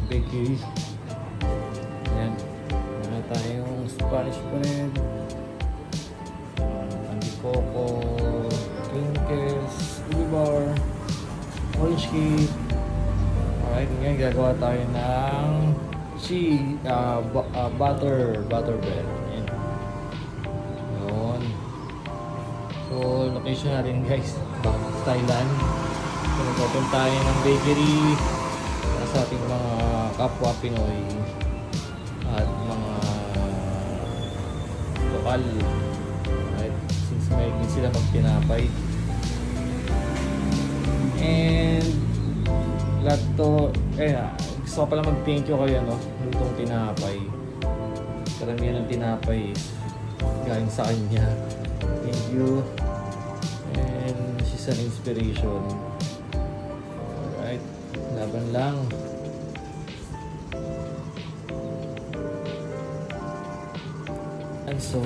bakery. Ayan. Meron tayong Spanish bread, coco, crinkles, ubi bar, orange cake. Alright, ngayon gagawa tayo ng butter bread. Ayan. Yun. So, location natin guys, Thailand. So, nag-open tayo ng bakery sa ating mga kapwa Pinoy at mga lokal. Since may sila magtinapay. And lahat to, gusto ko pala mag-thank you kayo, no? Lutong tinapay. Karamihan ng tinapay is galing sa kanya. Thank you. And she's an inspiration. Alright, laban lang. And so,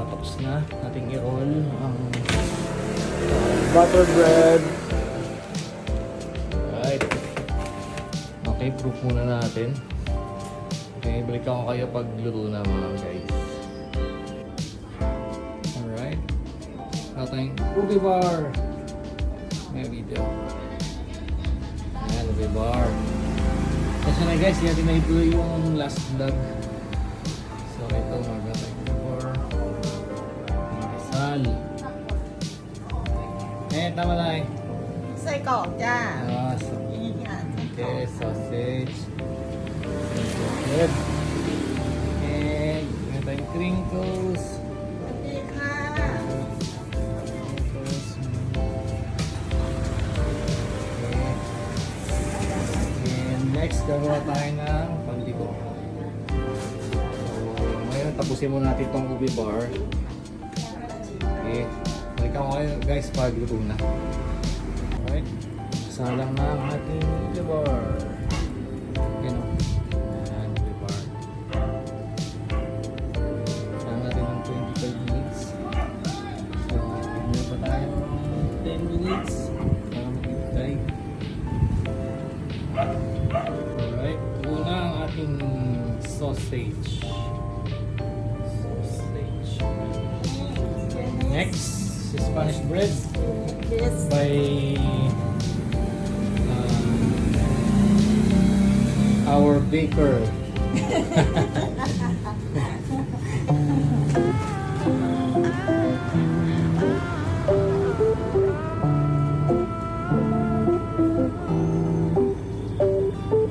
tapos na nating i-roll ang butter bread. Alright. Okay, proof muna natin. Okay, balikan ko kayo pag luto na mga guys. Alright. Tayong ubi bar. May video. Ayan, ubi bar. Kasi na guys, hindi natin na-ituloy yung last vlog. So ito, magkatay ubi bar. Makapasyal. Tama na eh. ไส้กรอกจ้า Okay, sausage. Good. And meron tayong crinkles. สวัสดีค่ะ And next, gagawa tayo ng panligo. So, ngayon, tapusin muna natin itong ubi bar. Okay. Balikan ko kayo guys pag luto na. Alright. Salang na ang ating ubi bar. Yan o. Ayan, ubi bar. Salang natin ng 25 minutes. So, meron pa tayo 10 minutes para mag-ibigay. Alright. Una ang ating sausage. Next, Spanish bread yes by our baker.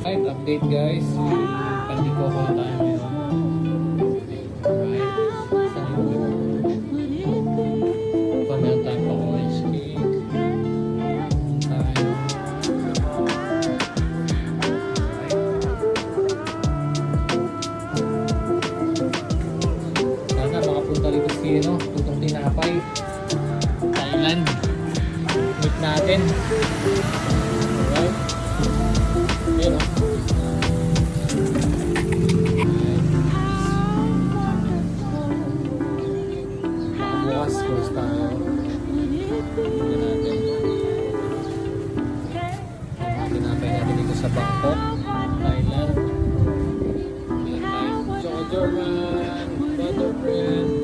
Right, update guys. Pandiko ko tayo ngayon. Lutong tinapay Thailand, meet natin. Alright, yun o. Bukas close tayo. Tignan natin ang tinapay natin dito sa Bangkok, Thailand. Meron tayong Choco German butter bread.